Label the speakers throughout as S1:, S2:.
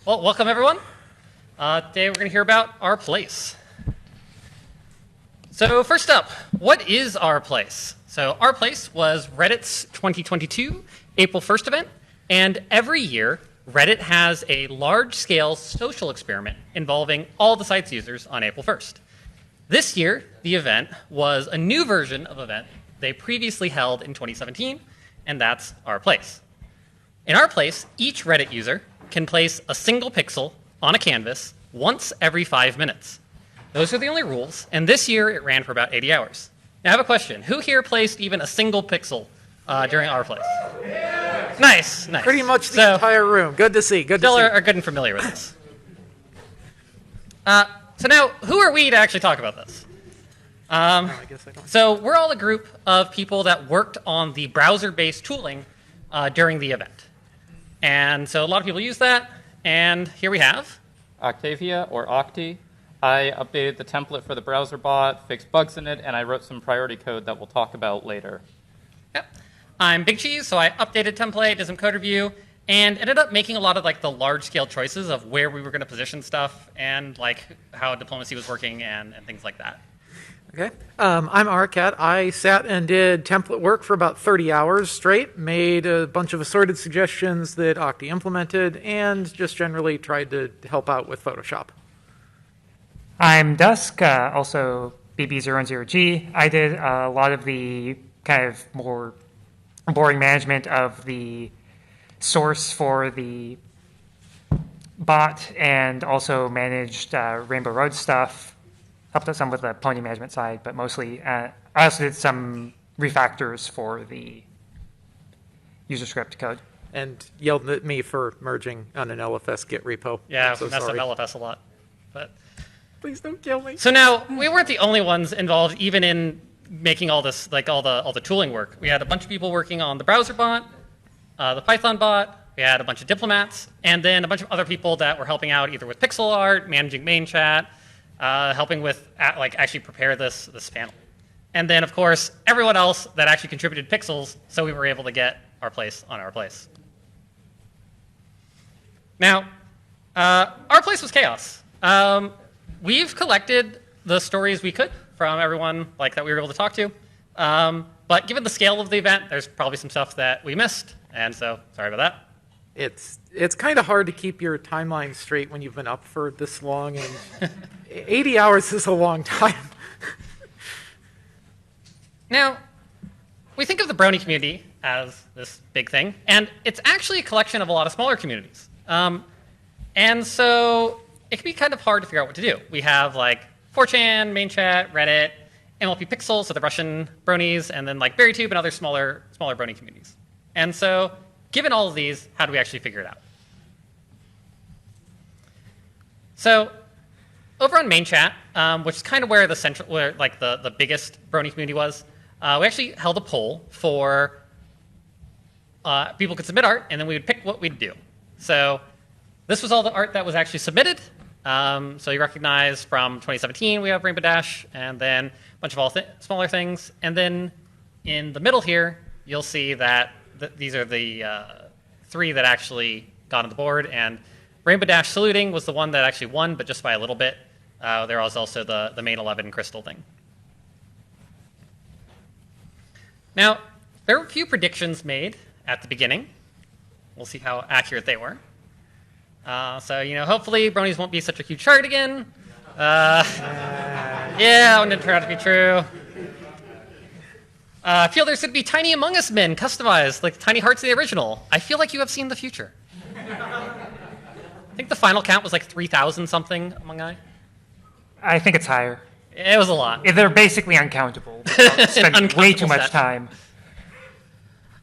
S1: Well, welcome everyone. Today we're going to hear about Our Place. So first up, what is Our Place? So Our Place was Reddit's 2022 April 1st event, and every year Reddit has a large-scale social experiment involving all the site's users on April 1st. This year, the event was a new version of an event they previously held in 2017, and that's Our Place. In Our Place, each Reddit user can place a single pixel on a canvas once every 5 minutes. Those are the only rules, and this year it ran for about 80 hours. Now I have a question. Who here placed even a single pixel during Our Place? Yeah. Nice.
S2: Pretty much the entire room. Good to see.
S1: Still are good and familiar with this. So now, who are we to actually talk about this? So we're all a group of people that worked on the browser-based tooling during the event. And so a lot of people use that, and here we have
S3: Octavia, or Octi. I updated the template for the browser bot, fixed bugs in it, and I wrote some priority code that we'll talk about later.
S1: Yep. I'm Big Cheese, so I updated template, did some code review, and ended up making a lot of like the large-scale choices of where we were going to position stuff and like how diplomacy was working and things like that.
S2: Okay. I'm Arcat. I sat and did template work for about 30 hours straight, made a bunch of assorted suggestions that Octi implemented, and just generally tried to help out with Photoshop.
S4: I'm Dusk, also BB00G. I did a lot of the kind of more boring management of the source for the bot and also managed Rainbow Road stuff. Helped out some with the pony management side, but mostly I also did some refactors for the user script code.
S2: And yelled at me for merging on an LFS Git repo.
S1: Yeah, we messed up LFS a lot. But
S2: please don't kill me.
S1: So now we weren't the only ones involved, even in making all this, like all the tooling work. We had a bunch of people working on the browser bot, the Python bot. We had a bunch of diplomats, and then a bunch of other people that were helping out either with pixel art, managing main chat, helping with actually prepare this panel. And then, of course, everyone else that actually contributed pixels, so we were able to get Our Place on Our Place. Now, Our Place was chaos. We've collected the stories we could from everyone that we were able to talk to. But given the scale of the event, there's probably some stuff that we missed, and so sorry about that.
S2: It's kind of hard to keep your timeline straight when you've been up for this long, and 80 hours is a long time.
S1: Now, we think of the Brony community as this big thing, and it's actually a collection of a lot of smaller communities. And so it can be kind of hard to figure out what to do. We have 4chan, main chat, Reddit, MLP Pixel, so the Russian Bronies, and then BerryTube and other smaller Brony communities. And so given all of these, how do we actually figure it out? So over on main chat, which is kind of where the biggest Brony community was, we actually held a poll for people could submit art, and then we would pick what we'd do. So this was all the art that was actually submitted. So you recognize from 2017 we have Rainbow Dash, and then a bunch of smaller things. And then in the middle here, you'll see that these are the 3 that actually got on the board, and Rainbow Dash Saluting was the one that actually won, but just by a little bit. There was also the main 11 crystal thing. Now, there were a few predictions made at the beginning. We'll see how accurate they were. So, hopefully Bronies won't be such a huge chart again. Yeah, that one didn't turn out to be true. I feel there's going to be Tiny Among Us men customized, like Tiny Hearts of the original. I feel like you have seen the future. I think the final count was 3,000 something Among Us.
S4: I think it's higher.
S1: It was a lot.
S4: They're basically uncountable. Spend way too much time.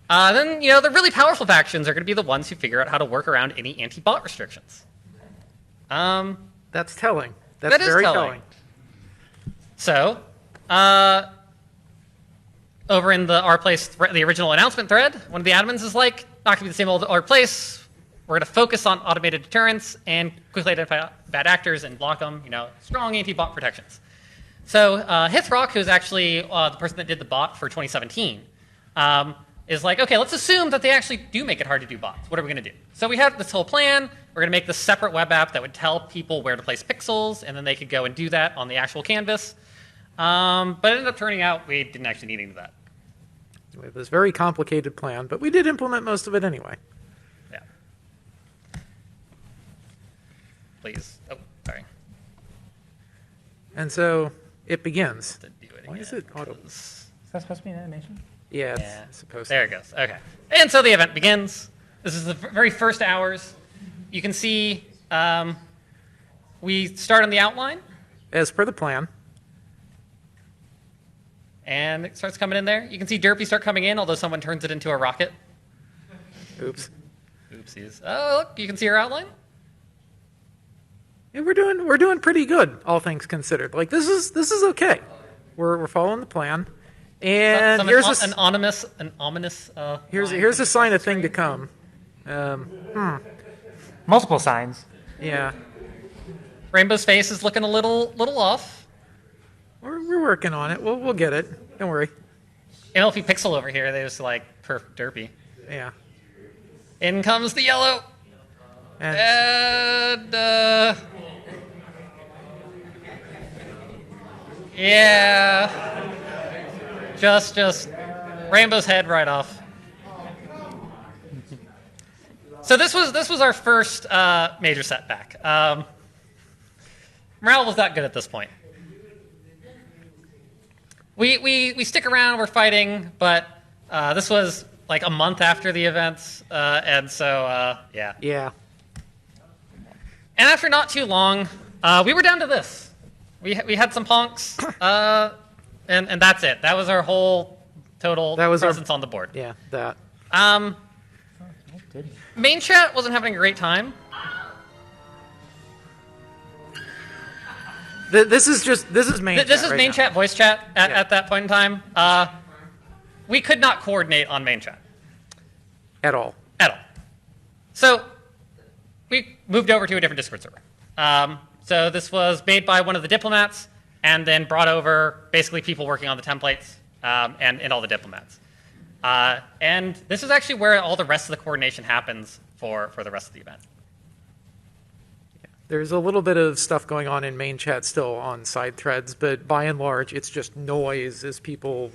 S1: Then, the really powerful factions are going to be the ones who figure out how to work around any anti-bot restrictions.
S2: That's telling. That's
S1: that is
S2: very telling.
S1: So, over in the Our Place, the original announcement thread, one of the admins is not going to be the same old Our Place. We're going to focus on automated deterrence and quickly identify bad actors and block them, strong anti-bot protections. So Hithrock, who's actually the person that did the bot for 2017, is like, okay, let's assume that they actually do make it hard to do bots. What are we going to do? So we had this whole plan. We're going to make this separate web app that would tell people where to place pixels, and then they could go and do that on the actual canvas. But it ended up turning out we didn't actually need any of that.
S2: We have this very complicated plan, but we did implement most of it anyway.
S1: Yeah. Please. Oh, sorry.
S2: And so it begins.
S1: To do it
S2: Why
S1: again,
S2: is it auto?
S1: 'cause-
S4: Is that supposed to be an animation?
S2: Yeah, it's
S1: Yeah.
S2: supposed
S1: There
S2: to.
S1: it goes. Okay. And so the event begins. This is the very first hours. You can see we start on the outline,
S2: As per the plan.
S1: and it starts coming in there. You can see Derpy start coming in, although someone turns it into a rocket.
S2: Oops.
S1: Oopsies. Oh, look, you can see our outline.
S2: Yeah, we're doing pretty good, all things considered. Like this is okay. We're following the plan. And
S1: Some
S2: here's
S1: an ominous. line
S2: here's a sign of thing to come.
S4: Multiple signs.
S2: Yeah,
S1: Rainbow's face is looking a little off.
S2: we're working on it. We'll get it. Don't worry.
S1: MLP Pixel over here, they just like perf Derpy.
S2: Yeah.
S1: In comes the yellow.
S2: And
S1: And yeah. Just Rainbow's head right off. So this was our first major setback. Morale was not good at this point. We stick around, we're fighting, but this was like a month after the events, and so yeah.
S2: yeah.
S1: And after not too long, we were down to this. We had some honks, and that's it. That was our whole total
S2: That was our-
S1: presence on the board.
S2: Yeah, that.
S1: Main chat wasn't having a great time.
S2: This is main chat.
S1: This is
S2: right
S1: main
S2: now.
S1: chat, voice chat
S2: Yeah.
S1: at that point in time. We could not coordinate on main chat
S2: At all.
S1: at all. So we moved over to a different Discord server. So this was made by one of the diplomats, and then brought over basically people working on the templates and all the diplomats. And this is actually where all the rest of the coordination happens for the rest of the event.
S2: There's a little bit of stuff going on in main chat still on side threads, but by and large, it's just noise as people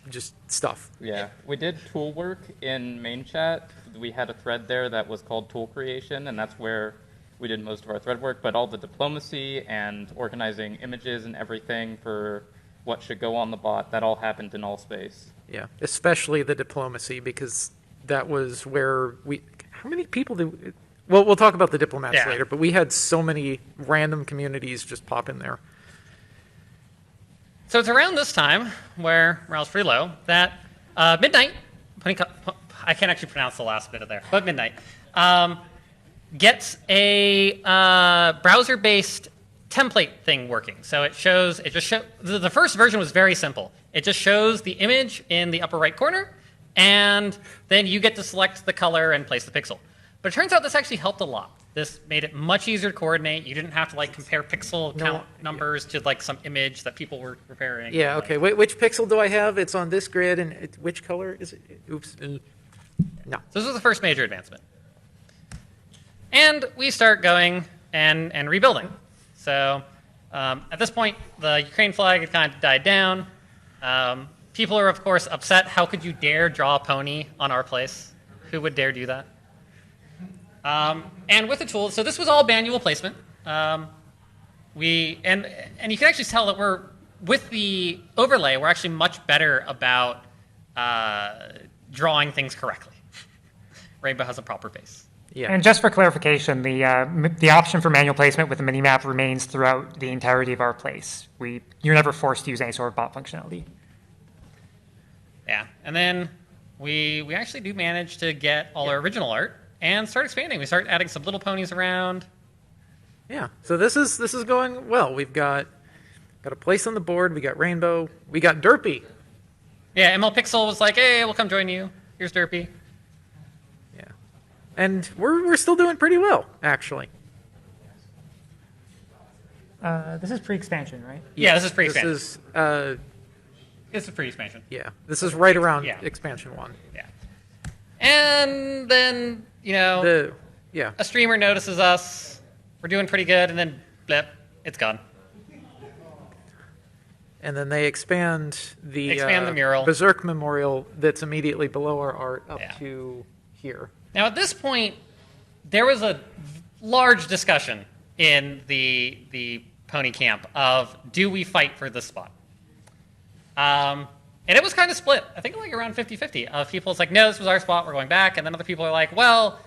S2: just stuff.
S3: Yeah, we did tool work in main chat. We had a thread there that was called tool creation, and that's where we did most of our thread work. But all the diplomacy and organizing images and everything for what should go on the bot, that all happened in Allspace.
S2: Yeah, especially the diplomacy, because that was where how many people did, well, we'll talk about the diplomats
S1: Yeah.
S2: later, but we had so many random communities just pop in there.
S1: So it's around this time, where morale's pretty low, that Midnight, I can't actually pronounce the last bit of there, but Midnight, gets a browser-based template thing working. So it just shows, the first version was very simple. It just shows the image in the upper right corner, and then you get to select the color and place the pixel. But it turns out this actually helped a lot. This made it much easier to coordinate. You didn't have to like compare pixel count numbers to like some image that people were preparing.
S2: Yeah, okay. Which pixel do I have? It's on this grid, and which color is it? Oops. No.
S1: So this was the first major advancement. And we start going and rebuilding. So at this point, the Ukraine flag had kind of died down. People are, of course, upset. How could you dare draw a pony on our place? Who would dare do that? And with the tool, so this was all manual placement. And you can actually tell that with the overlay, we're actually much better about drawing things correctly. Rainbow has a proper base.
S2: Yeah.
S4: And just for clarification, the option for manual placement with the minimap remains throughout the entirety of our place. You're never forced to use any sort of bot functionality.
S1: Yeah, and then we actually do manage to get all our original art and start expanding. We start adding some little ponies around.
S2: Yeah. So this is going well. We've got a place on the board. We got Rainbow. We got Derpy.
S1: Yeah, ML Pixel was like, hey, we'll come join you. Here's Derpy.
S2: Yeah. And we're still doing pretty well, actually.
S4: This is pre-expansion, right?
S1: Yeah, this is pre-expansion.
S2: This is
S1: This is pre-expansion.
S2: yeah. This is right around
S1: Yeah.
S2: expansion 1.
S1: Yeah. And then,
S2: Yeah.
S1: a streamer notices us. We're doing pretty good, and then blip, it's gone.
S2: And then they expand the
S1: mural.
S2: Berserk Memorial that's immediately below our art up
S1: Yeah.
S2: to here.
S1: Now, at this point, there was a large discussion in the pony camp of, do we fight for this spot? And it was kind of split. I think like around 50-50 of people. It's like, no, this was our spot. We're going back. And then other people are like, well,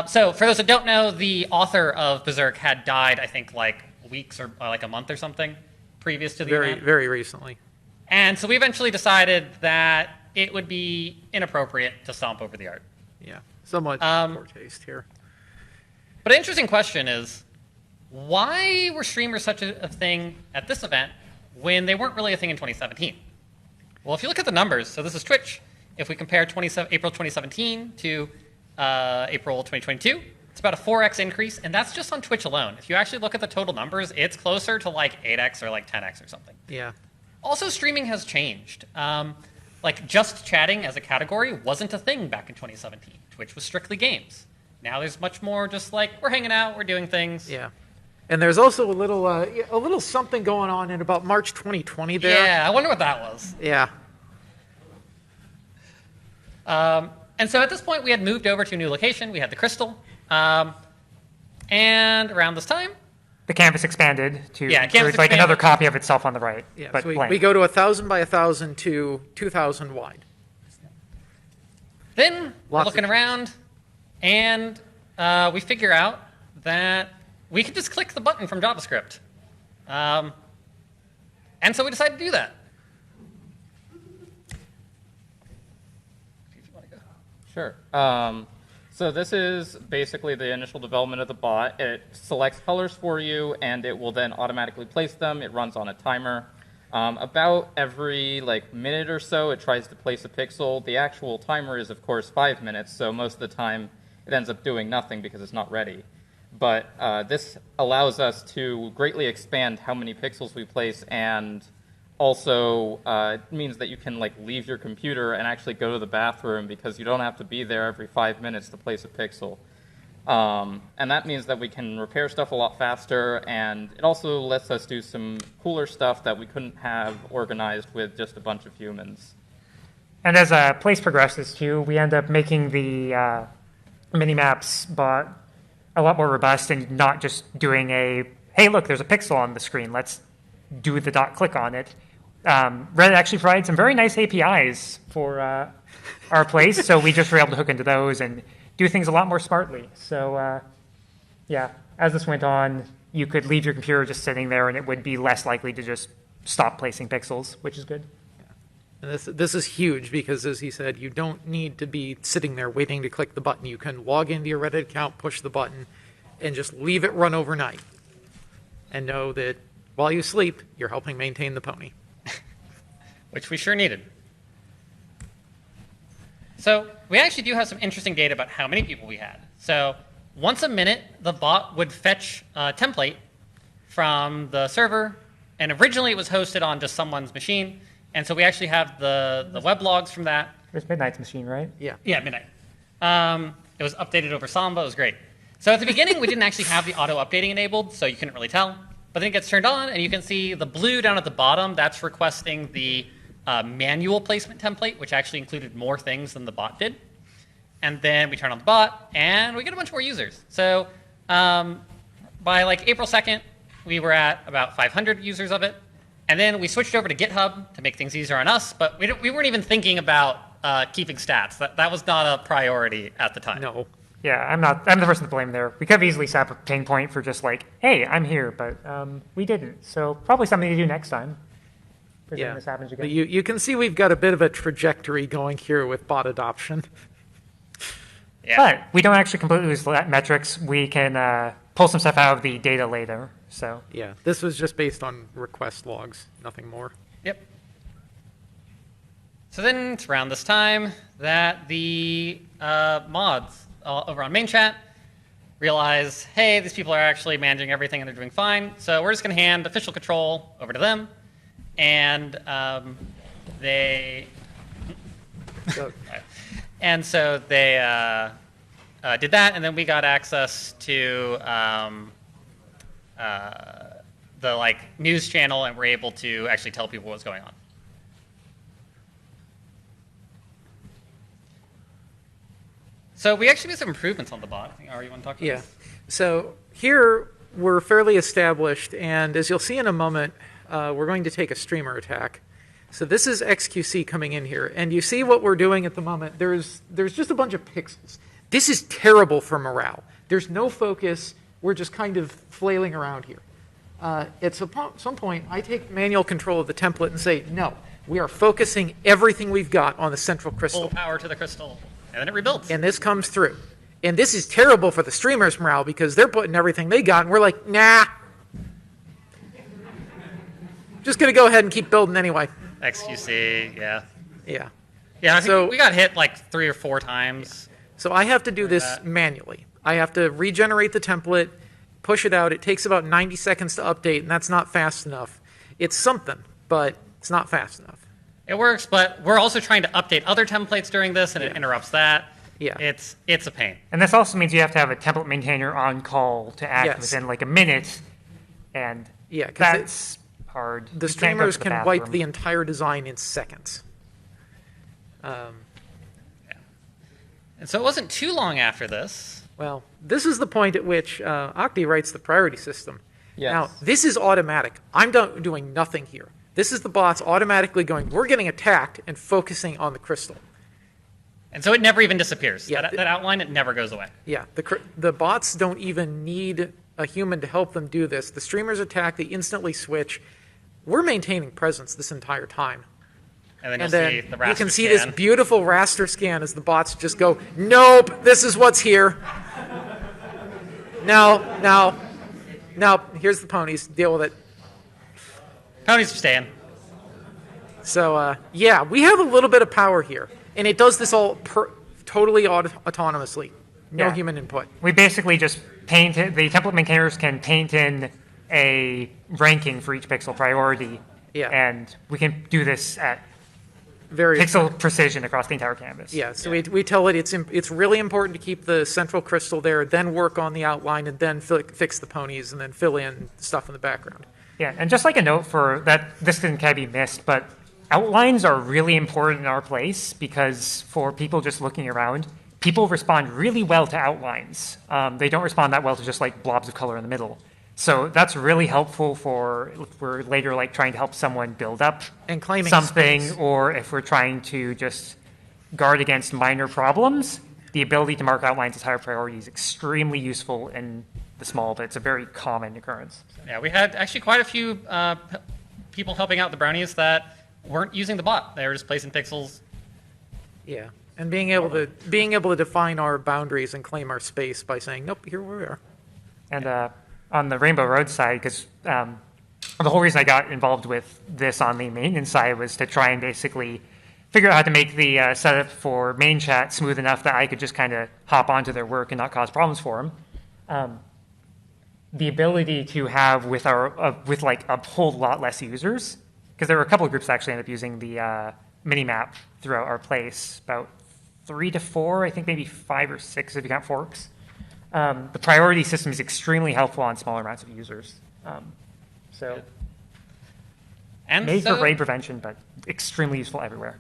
S1: so for those that don't know, the author of Berserk had died, I think, like weeks or like a month or something previous to the event.
S2: Very recently.
S1: And so we eventually decided that it would be inappropriate to stomp over the art.
S2: Yeah. Somewhat poor taste here.
S1: But an interesting question is, why were streamers such a thing at this event when they weren't really a thing in 2017? Well, if you look at the numbers, so this is Twitch. If we compare April 2017 to April 2022, it's about a 4x increase, and that's just on Twitch alone. If you actually look at the total numbers, it's closer to like 8x or like 10x or something.
S2: Yeah.
S1: Also, streaming has changed. Like just chatting as a category wasn't a thing back in 2017. Twitch was strictly games. Now there's much more just like, we're hanging out, we're doing things.
S2: Yeah. And there's also a little something going on in about March 2020 there.
S1: Yeah, I wonder what that was.
S2: Yeah.
S1: And so at this point, we had moved over to a new location. We had the Crystal. And around this time,
S4: The canvas expanded to
S1: Yeah, canvas
S4: it's like
S1: expanded.
S4: another copy of itself on the right.
S2: Yeah.
S4: but
S2: So
S4: blank.
S2: we go to 1,000 by 1,000 to 2,000 wide.
S1: then we're
S2: Lots of
S1: looking around, and we figure out that we can just click the button from JavaScript. And so we decided to do that. If you want to go.
S3: Sure. So this is basically the initial development of the bot. It selects colors for you, and it will then automatically place them. It runs on a timer. About every minute or so, it tries to place a pixel. The actual timer is, of course, 5 minutes, so most of the time it ends up doing nothing because it's not ready. But this allows us to greatly expand how many pixels we place, and also means that you can leave your computer and actually go to the bathroom because you don't have to be there every 5 minutes to place a pixel. And that means that we can repair stuff a lot faster, and it also lets us do some cooler stuff that we couldn't have organized with just a bunch of humans.
S4: And as place progresses too, we end up making the minimaps bot a lot more robust and not just doing hey, look, there's a pixel on the screen. Let's do the dot click on it. Reddit actually provides some very nice APIs for our place, so we just were able to hook into those and do things a lot more smartly. So, yeah, as this went on, you could leave your computer just sitting there, and it would be less likely to just stop placing pixels, which is good.
S2: And this is huge because, as he said, you don't need to be sitting there waiting to click the button. You can log into your Reddit account, push the button, and just leave it run overnight. And know that while you sleep, you're helping maintain the pony.
S1: Which we sure needed. So we actually do have some interesting data about how many people we had. So once a minute, the bot would fetch a template from the server, and originally it was hosted on just someone's machine, and so we actually have the web logs from that.
S4: It was Midnight's machine, right?
S2: Yeah.
S1: Yeah, midnight. It was updated over Samba. It was great. So at the beginning, we didn't actually have the auto-updating enabled, so you couldn't really tell. But then it gets turned on, and you can see the blue down at the bottom. That's requesting the manual placement template, which actually included more things than the bot did. And then we turn on the bot, and we get a bunch more users. So by April 2nd, we were at about 500 users of it. And then we switched over to GitHub to make things easier on us, but we weren't even thinking about keeping stats. That was not a priority at the time.
S2: No.
S4: Yeah, I'm the person to blame there. We could have easily set up a pain point for just hey, I'm here, but we didn't. So probably something to do next time. Presuming this happens again.
S2: But you can see we've got a bit of a trajectory going here with bot adoption.
S1: Yeah.
S4: But we don't actually completely lose metrics. We can pull some stuff out of the data later. So
S2: Yeah, this was just based on request logs, nothing more.
S1: Yep. So then it's around this time that the mods over on main chat realize, hey, these people are actually managing everything and they're doing fine. So we're just going to hand official control over to them. And they...
S2: So,
S1: And so they did that, and then we got access to the like news channel, and were able to actually tell people what was going on. So we actually made some improvements on the bot. I think, Ari, you want to talk about
S2: Yeah.
S1: this?
S2: So here we're fairly established, and as you'll see in a moment, we're going to take a streamer attack. So this is XQC coming in here, and you see what we're doing at the moment. There's just a bunch of pixels. This is terrible for morale. There's no focus. We're just kind of flailing around here. At some point, I take manual control of the template and say, no, we are focusing everything we've got on the central crystal.
S1: Full power to the crystal, and then it rebuilds.
S2: And this comes through. And this is terrible for the streamers' morale because they're putting everything they got, and we're like, nah. Just going to go ahead and keep building anyway.
S1: XQC, yeah.
S2: Yeah.
S1: Yeah, I think
S2: So-
S1: we got hit like 3 or 4 times.
S2: So I have to do this
S1: that.
S2: manually. I have to regenerate the template, push it out. It takes about 90 seconds to update, and that's not fast enough. It's something, but it's not fast enough.
S1: It works, but we're also trying to update other templates during this, and it interrupts that.
S2: Yeah.
S1: It's a pain.
S4: And this also means you have to have a template maintainer on call to act
S2: Yes.
S4: within like a minute, and
S2: Yeah, 'cause
S4: that's hard.
S2: The
S4: You can't go
S2: streamers
S4: to the
S2: can wipe
S4: bathroom.
S2: the entire design in seconds.
S1: And so it wasn't too long after this.
S2: Well, this is the point at which Octi writes the priority system.
S3: Yes.
S2: Now, this is automatic. I'm doing nothing here. This is the bots automatically going, we're getting attacked, and focusing on the crystal.
S1: And so it never even disappears.
S2: Yeah,
S1: That outline, it never goes away.
S2: Yeah, the bots don't even need a human to help them do this. The streamers attack, they instantly switch. We're maintaining presence this entire time.
S1: And then
S2: And
S1: you'll
S2: then
S1: see the raster
S2: you can see
S1: scan.
S2: this beautiful raster scan as the bots just go, nope, this is what's here. Now, here's the ponies, deal with it.
S1: Ponies are staying.
S2: So, yeah, we have a little bit of power here. And it does this all totally autonomously. No
S4: Yeah.
S2: human input.
S4: We basically just paint it, the template maintainers can paint in a ranking for each pixel priority.
S2: Yeah.
S4: And we can do this at
S2: Very
S4: pixel precision across the entire canvas.
S2: Yeah, so we tell it it's really important to keep the central crystal there, then work on the outline, and then fix the ponies, and then fill in stuff in the background.
S4: Yeah, and just like a note for that, this didn't kind of be missed, but outlines are really important in our place because for people just looking around, people respond really well to outlines. They don't respond that well to just like blobs of color in the middle. So that's really helpful for if we're later like trying to help someone build up
S2: And claiming
S4: something,
S2: space.
S4: or if we're trying to just guard against minor problems. The ability to mark outlines as higher priority is extremely useful in the small, but it's a very common occurrence.
S1: Yeah, we had actually quite a few people helping out the brownies that weren't using the bot. They were just placing pixels.
S2: Yeah, and being able to define our boundaries and claim our space by saying, nope, here we are.
S4: And on the Rainbow Road side, because the whole reason I got involved with this on the maintenance side was to try and basically figure out how to make the setup for main chat smooth enough that I could just kind of hop onto their work and not cause problems for them. The ability to have with like a whole lot less users, because there were a couple of groups that actually ended up using the mini-map throughout our place, about 3 to 4, I think maybe 5 or 6 if you count forks. The priority system is extremely helpful on smaller amounts of users. So
S1: And
S4: made
S1: so,
S4: for raid prevention, but extremely useful everywhere.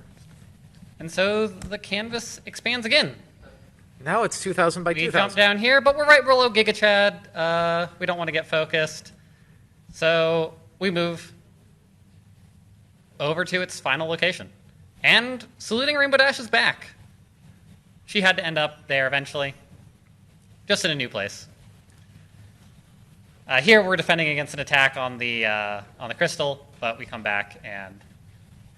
S1: and so the canvas expands again.
S2: Now it's 2,000 by
S1: We jump
S2: 2,000.
S1: down here, but we're right below GigaChad. We don't want to get focused. So we move over to its final location. And Saluting Rainbow Dash is back. She had to end up there eventually, just in a new place. Here we're defending against an attack on the crystal, but we come back and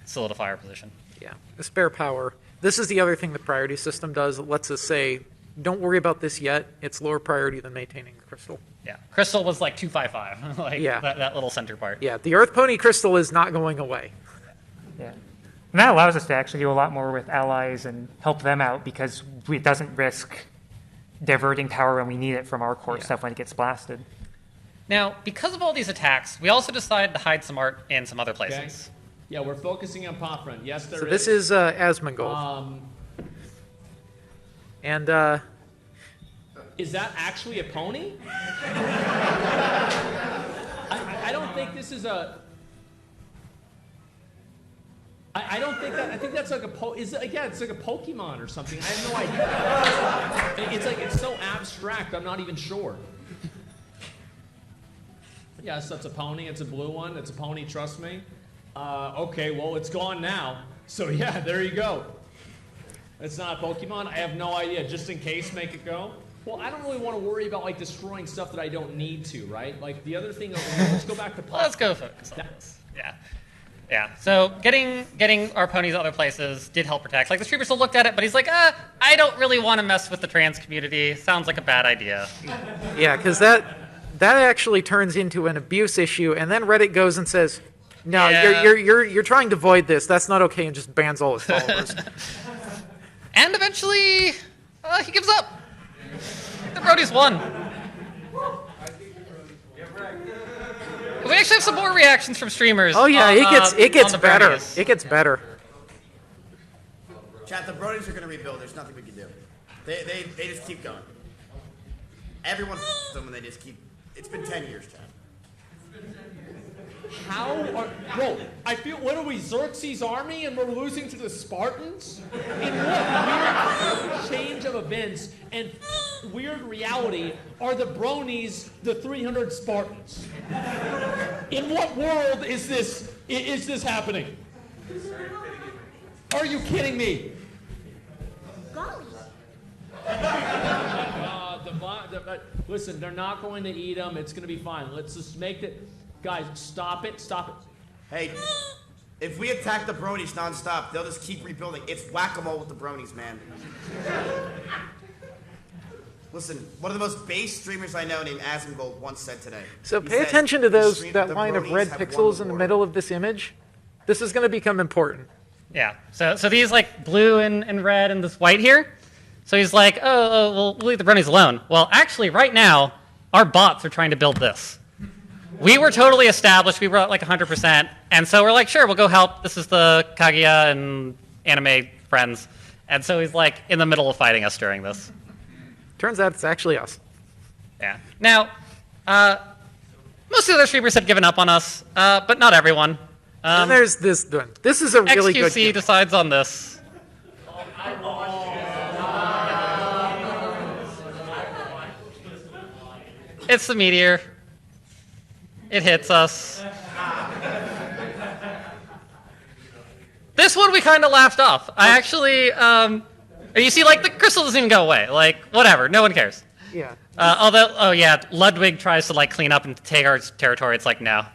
S1: solidify our position.
S2: Yeah, the spare power. This is the other thing the priority system does. It lets us say, don't worry about this yet. It's lower priority than maintaining the crystal.
S1: Yeah, crystal was like 255, like
S2: Yeah.
S1: that little center part.
S2: Yeah, the Earth Pony crystal is not going away.
S4: Yeah. And that allows us to actually do a lot more with allies and help them out because it doesn't risk diverting power when we need it from our core
S2: Yeah.
S4: stuff when it gets blasted.
S1: Now, because of all these attacks, we also decided to hide some art in some other places.
S5: Yeah, we're focusing on Pop Front. Yes, there is.
S2: So this is Asmongold. And
S5: Is that actually a pony? I don't think this is a. I don't think that. I think that's like a it's like a Pokemon or something. I have no idea. It's so abstract. I'm not even sure. Yes, that's a pony. It's a blue one. It's a pony. Trust me. Okay, well, it's gone now. So yeah, there you go. It's not a Pokemon. I have no idea. Just in case, make it go. Well, I don't really want to worry about like destroying stuff that I don't need to, right? Like the other thing. Let's go back to.
S1: Let's go focus on this. Yeah. Yeah. So getting our ponies other places did help protect. Like the streamer still looked at it, but he's like, I don't really want to mess with the trans community. Sounds like a bad idea.
S2: yeah, because that actually turns into an abuse issue, and then Reddit goes and says, "No,
S1: Yeah.
S2: you're trying to void this. That's not okay," and just bans all his followers.
S1: And eventually, he gives up. The Brodies won. We actually have some more reactions from streamers.
S2: Oh yeah,
S1: on,
S2: it gets
S1: on the
S2: better.
S1: Brodies.
S2: It gets better.
S6: Chat, the Brodies are going to rebuild. There's nothing we can do. They just keep going. Everyone them and they just keep. It's been 10 years, Chat.
S5: Bro, I feel, what are we, Xerxes' army and we're losing to the Spartans? In what weird change of events and weird reality are the Bronies the 300 Spartans? In what world is this happening? Are you kidding me? Listen, they're not going to eat them. It's going to be fine. Let's just make it. Guys, stop it. Stop it.
S6: Hey, if we attack the Bronies nonstop, they'll just keep rebuilding. It's whack-a-mole with the Bronies, man. Listen, one of the most base streamers I know named Asmongold once said today.
S2: So
S6: he
S2: pay
S6: said,
S2: attention to
S6: the
S2: that line of
S6: Bronies
S2: red
S6: have won
S2: pixels in the
S6: war.
S2: middle of this image. This is going to become important.
S1: Yeah. So these like blue and red and this white here. So he's like, oh, well, we'll leave the Bronies alone. Well, actually, right now, our bots are trying to build this. We were totally established. We were at like 100%. And so we're like, sure, we'll go help. This is the Kaguya and anime friends. And so he's like in the middle of fighting us during this.
S2: Turns out it's actually us.
S1: Yeah. Now, most of the other streamers have given up on us, but not everyone.
S2: And there's this one. This is a really good
S1: XQC
S2: game.
S1: decides on this. It's the meteor. It hits us. This one we kind of laughed off. I actually, you see, like, the crystal doesn't even go away. Like, whatever, no one cares.
S2: Yeah.
S1: Although, oh yeah, Ludwig tries to, like, clean up and take our territory. It's like, no.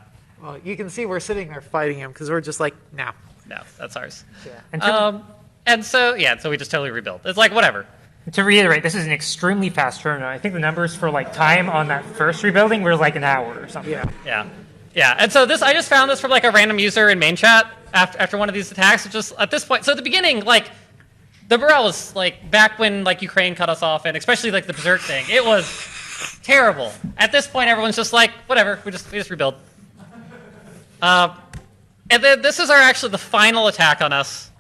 S2: Well, you can see we're sitting there fighting him because we're just like, no.
S1: No, that's ours.
S4: And
S1: And so, yeah, so we just totally rebuilt. It's like, whatever.
S4: to reiterate, this is an extremely fast turnaround. I think the numbers for like time on that first rebuilding were like an hour or something.
S2: Yeah.
S1: Yeah. Yeah. And so this, I just found this from like a random user in main chat after one of these attacks. It's just at this point, so at the beginning, like, the morale was like back when like Ukraine cut us off, and especially like the Berserk thing, it was terrible. At this point, everyone's just like, whatever, we just rebuild. And then this is actually the final attack on us.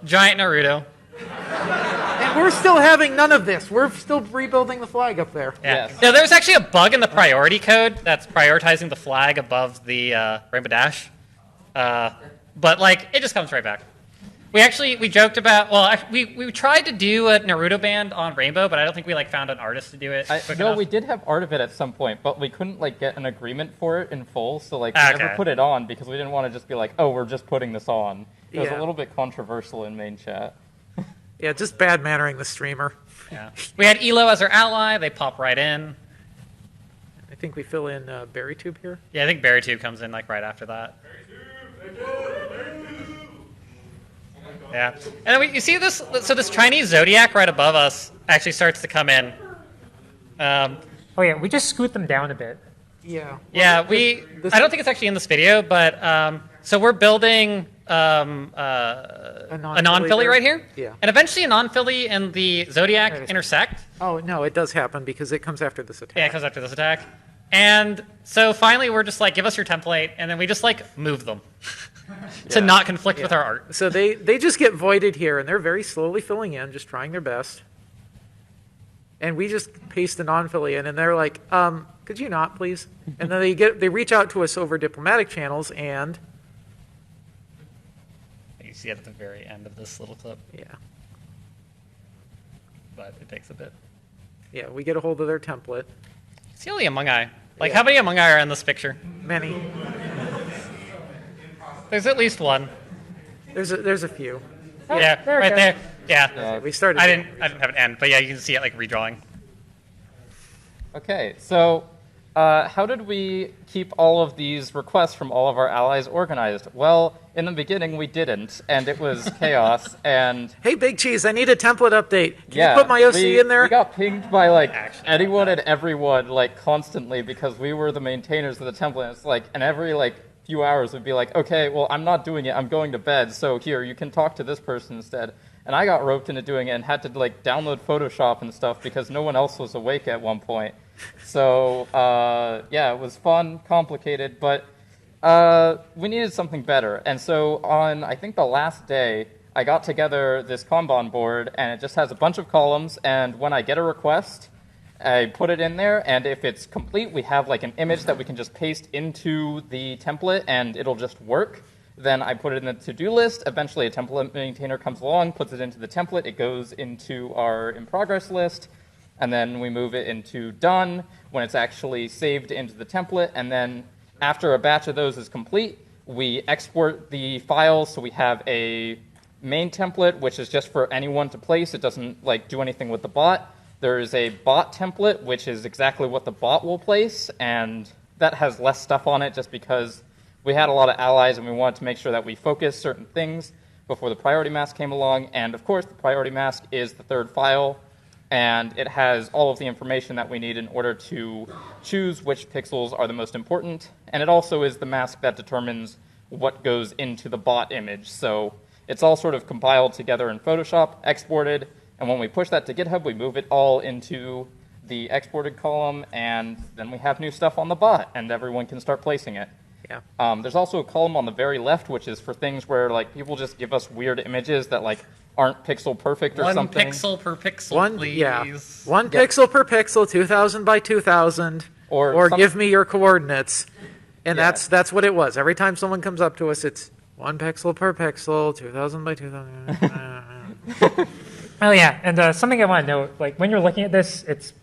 S1: Giant Naruto.
S2: And we're still having none of this. We're still rebuilding the flag up there.
S1: Yeah.
S3: Yes.
S1: Yeah, there's actually a bug in the priority code that's prioritizing the flag above the Rainbow Dash. But like, it just comes right back. We joked about, well, we tried to do a Naruto band on Rainbow, but I don't think we like found an artist to do it quick
S3: No,
S1: enough.
S3: we did have art of it at some point, but we couldn't like get an agreement for it in full, so like we
S1: Okay.
S3: never put it on because we didn't want to just be like, oh, we're just putting this on. It was
S2: Yeah.
S3: a little bit controversial in main chat.
S2: Yeah, just bad mannering the streamer.
S1: Yeah. We had Elo as our ally. They pop right in.
S2: I think we fill in BerryTube here.
S1: Yeah, I think BerryTube comes in like right after that. Yeah, and then you see this. So this Chinese zodiac right above us actually starts to come in.
S4: Oh yeah, we just scoot them down a bit.
S2: Yeah.
S1: Yeah,
S2: this-
S1: I don't think it's actually in this video, but so we're building a non-Philly
S2: there.
S1: right here.
S2: Yeah.
S1: And eventually a non-Philly and the
S4: There it
S1: zodiac
S4: is.
S1: intersect.
S2: Oh, no, it does happen because it comes after this attack.
S1: Yeah, it comes after this attack. And so finally we're just like, give us your template, and then we just like move them. to not conflict with
S2: Yeah.
S1: our art.
S2: So they just get voided here, and they're very slowly filling in, just trying their best. And we just paste the non-fill in, and they're like, could you not, please? And then they reach out to us over diplomatic channels, and
S1: You see it at the very end of this little clip,
S2: yeah,
S1: but it takes a bit.
S2: yeah, we get a hold of their template.
S1: See all the Among Eye. Like,
S2: Yeah.
S1: how many Among Eye are in this picture?
S2: Many.
S1: There's at least one.
S2: There's a few.
S1: Yeah,
S4: there it
S1: right
S4: goes.
S1: there. Yeah.
S2: We started.
S1: I didn't have an end, but yeah, you can see it like redrawing.
S3: Okay, so how did we keep all of these requests from all of our allies organized? Well, in the beginning we didn't, and it was chaos. And
S2: Hey, Big Cheese, I need a template update. Can
S3: yeah,
S2: you put my OC
S3: we,
S2: in there?
S3: We got pinged by like
S1: Actually,
S3: anyone and everyone like constantly because we were the maintainers of the template. And it's like, and every like few hours would be like, okay, well I'm not doing it. I'm going to bed. So here you can talk to this person instead. And I got roped into doing it and had to like download Photoshop and stuff because no one else was awake at one point. So yeah, it was fun, complicated, but we needed something better. And so on, I think the last day, I got together this Kanban board, and it just has a bunch of columns, and when I get a request, I put it in there, and if it's complete, we have like an image that we can just paste into the template, and it'll just work. Then I put it in the to-do list. Eventually, a template maintainer comes along, puts it into the template. It goes into our in-progress list, and then we move it into done when it's actually saved into the template. And then after a batch of those is complete, we export the files. So we have a main template, which is just for anyone to place. It doesn't like do anything with the bot. There is a bot template, which is exactly what the bot will place, and that has less stuff on it just because we had a lot of allies and we wanted to make sure that we focused certain things before the priority mask came along. And of course, the priority mask is the third file, and it has all of the information that we need in order to choose which pixels are the most important. And it also is the mask that determines what goes into the bot image. So it's all sort of compiled together in Photoshop, exported, and when we push that to GitHub, we move it all into the exported column, and then we have new stuff on the bot, and everyone can start placing it.
S2: Yeah.
S3: There's also a column on the very left, which is for things where like people just give us weird images that like aren't pixel perfect or
S1: One
S3: something.
S1: pixel per pixel,
S2: One,
S1: please.
S2: yeah. One pixel per pixel, 2,000 by 2,000, or
S3: some-
S2: give me your coordinates. And
S3: Yeah.
S2: that's what it was. Every time someone comes up to us, it's 1 pixel per pixel, 2,000 by 2,000.
S4: Oh yeah, and something I want to note, like when you're looking at this, it's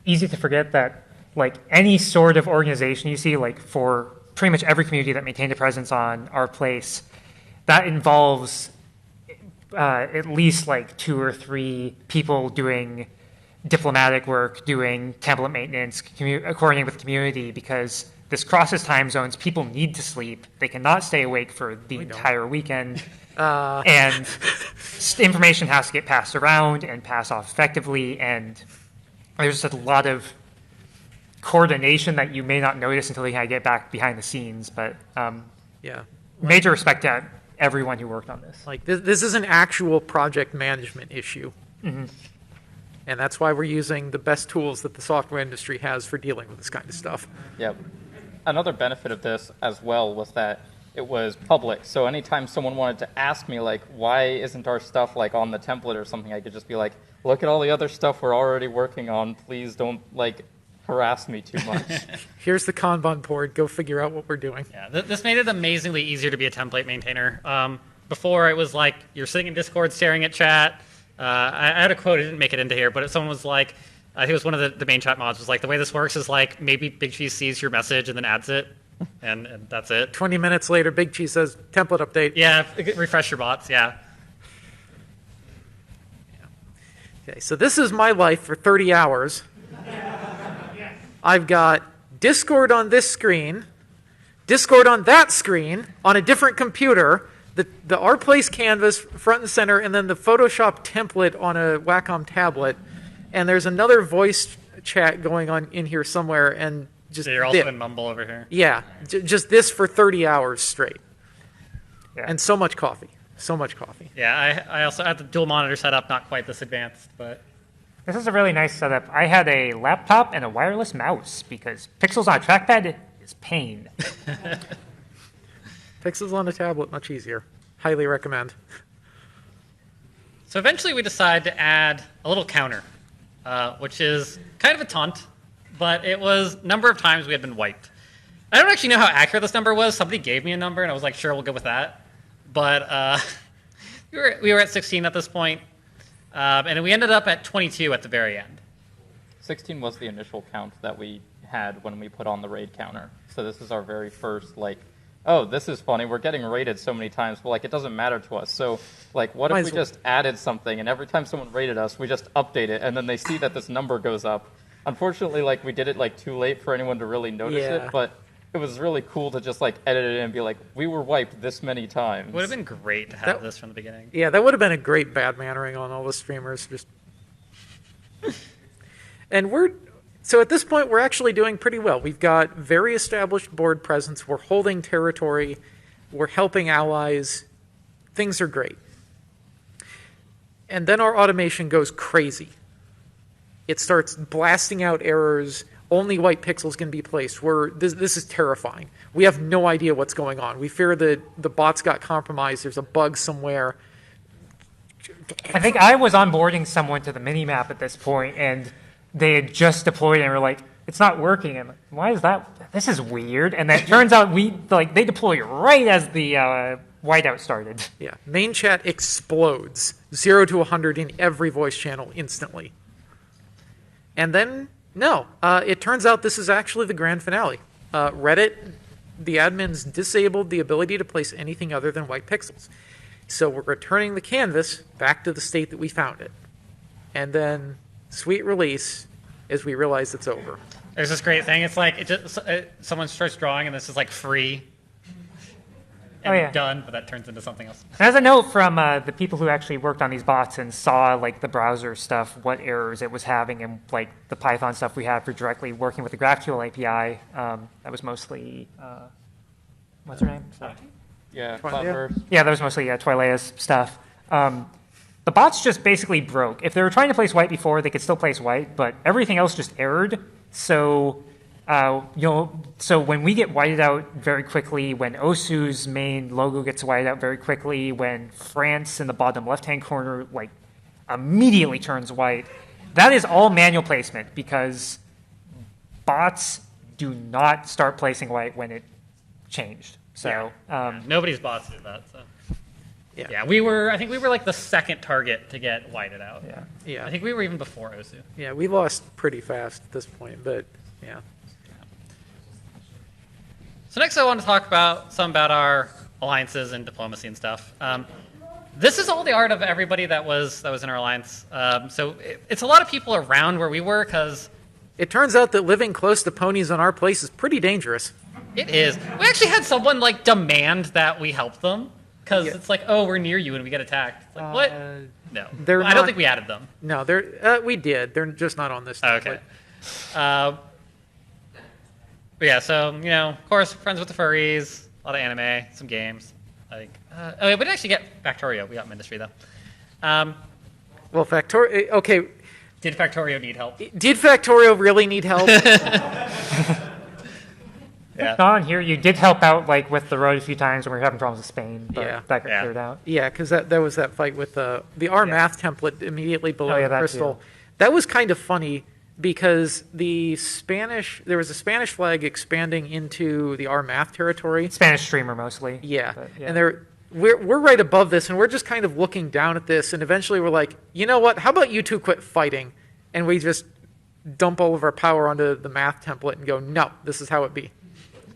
S4: easy to forget that like any sort of organization you see, like for pretty much every community that maintained a presence on our place, that involves at least like 2 or 3 people doing diplomatic work, doing template maintenance, coordinating with the community, because this crosses time zones. People need to sleep. They cannot stay awake for the entire weekend. And information has to get passed around and passed off effectively. And there's a lot of coordination that you may not notice until you get back behind the scenes. But
S2: Yeah.
S4: major respect to everyone who worked on this.
S2: Like, this is an actual project management issue.
S3: Mm-hmm.
S2: And that's why we're using the best tools that the software industry has for dealing with this kind of stuff.
S3: Yep. Another benefit of this as well was that it was public. So anytime someone wanted to ask me, like, why isn't our stuff, like, on the template or something, I could just be like, look at all the other stuff we're already working on. Please don't, like, harass me too much.
S2: Here's the Kanban board. Go figure out what we're doing.
S1: Yeah, this made it amazingly easier to be a template maintainer. Before, it was like you're sitting in Discord staring at chat. I had a quote, I didn't make it into here, but someone was like, I think it was one of the main chat mods, was like, the way this works is like maybe Big Cheese sees your message and then adds it, and that's it.
S2: 20 minutes later, Big Cheese says, template update.
S1: Yeah, refresh your bots, yeah.
S2: Okay, so this is my life for 30 hours. I've got Discord on this screen, Discord on that screen, on a different computer, the RPlace canvas front and center, and then the Photoshop template on a Wacom tablet. And there's another voice chat going on in here somewhere, and just
S1: So you're also in Mumble over here.
S2: yeah, just this for 30 hours straight.
S4: Yeah.
S2: And so much coffee. So much coffee.
S1: Yeah, I also had the dual monitor setup, not quite this advanced, but
S4: This is a really nice setup. I had a laptop and a wireless mouse because pixels on a trackpad is pain.
S2: Pixels on a tablet, much easier. Highly recommend.
S1: So eventually we decided to add a little counter, which is kind of a taunt, but it was number of times we had been wiped. I don't actually know how accurate this number was. Somebody gave me a number, and I was like, sure, we'll go with that. But we were at 16 at this point, and we ended up at 22 at the very end.
S3: 16 was the initial count that we had when we put on the raid counter. So this is our very first, like, oh, this is funny. We're getting raided so many times, but, like, it doesn't matter to us. So, like, what if we just added something, and every time someone raided us, we just update it, and then they see that this number goes up. Unfortunately, like, we did it, like, too late for anyone to really notice it, but it was really cool to just, like, edit it and be like, we were wiped this many times.
S1: It would have been great to have this from the beginning.
S2: Yeah, that would have been a great bad mannering on all the streamers. And so at this point, we're actually doing pretty well. We've got very established board presence. We're holding territory. We're helping allies. Things are great. And then our automation goes crazy. It starts blasting out errors. Only white pixels can be placed. This is terrifying. We have no idea what's going on. We fear that the bots got compromised. There's a bug somewhere.
S4: I think I was onboarding someone to the minimap at this point, and they had just deployed and were like, it's not working. And why is that? This is weird. And then it turns out they deploy right as the whiteout started.
S2: Yeah, main chat explodes 0 to 100 in every voice channel instantly. And then, no, it turns out this is actually the grand finale. Reddit, the admins disabled the ability to place anything other than white pixels. So we're returning the canvas back to the state that we found it. And then sweet release as we realize it's over.
S1: There's this great thing. It's like someone starts drawing, and this is like free and done, but that turns into something else.
S4: As a note from the people who actually worked on these bots and saw like the browser stuff, what errors it was having, and like the Python stuff we had for directly working with the GraphQL API, that was mostly what's her name? Sorry.
S3: Yeah, Cloudburst.
S4: Yeah, that was mostly Twilea's stuff. The bots just basically broke. If they were trying to place white before, they could still place white, but everything else just errored. So, so when we get whited out very quickly, when Osu's main logo gets whited out very quickly, when France in the bottom left-hand corner like immediately turns white, that is all manual placement because bots do not start placing white when it changed. So
S1: nobody's bots did that. So.
S2: Yeah.
S1: I think we were like the second target to get whited out.
S2: Yeah.
S1: I think we were even before Osu.
S2: Yeah, we lost pretty fast at this point, but yeah.
S1: So next I want to talk about our alliances and diplomacy and stuff. This is all the art of everybody that was in our alliance. So it's a lot of people around where we were because
S2: it turns out that living close to Ponies on our place is pretty dangerous.
S1: It is. We actually had someone like demand that we help them. Because it's like, oh, we're near you and we get attacked. It's like, what? No. I don't think we added them.
S2: No, we did. They're just not on this template.
S1: Okay. But yeah, so, of course, friends with the furries, a lot of anime, some games. I think. We didn't actually get Factorio. We got Ministry, though.
S2: Well, Factorio, okay.
S1: Did Factorio need help?
S2: Did Factorio really need help?
S4: Yeah. On here, you did help out like with the road a few times when we were having problems with Spain, but that got cleared out.
S2: Yeah, because there was that fight with the R math template immediately below the crystal.
S4: Too.
S2: That was kind of funny because there was a Spanish flag expanding into the R math territory.
S4: Spanish streamer mostly.
S2: Yeah, and we're right above this, and we're just kind of looking down at this, and eventually we're like, you know what? How about you two quit fighting, and we just dump all of our power onto the math template and go, no, this is how it be.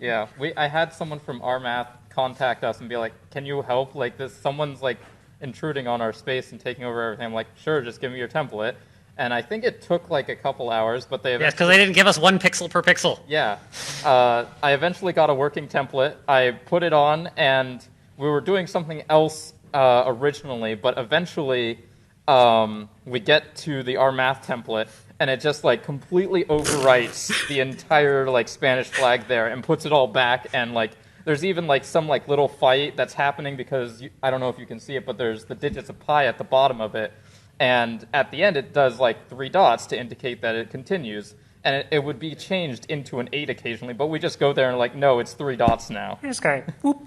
S3: Yeah, I had someone from RMath contact us and be like, can you help? Like, someone's like intruding on our space and taking over everything. I'm like, sure, just give me your template. And I think it took like a couple hours, but they
S1: because they didn't give us 1 pixel per pixel.
S3: Yeah. I eventually got a working template. I put it on, and we were doing something else originally, but eventually we get to the RMath template, and it just like completely overwrites the entire like Spanish flag there and puts it all back. And like there's even like some like little fight that's happening because I don't know if you can see it, but there's the digits of pi at the bottom of it. And at the end, it does like 3 dots to indicate that it continues. And it would be changed into an 8 occasionally, but we just go there and like, no, it's 3 dots now.
S4: This guy, whoop.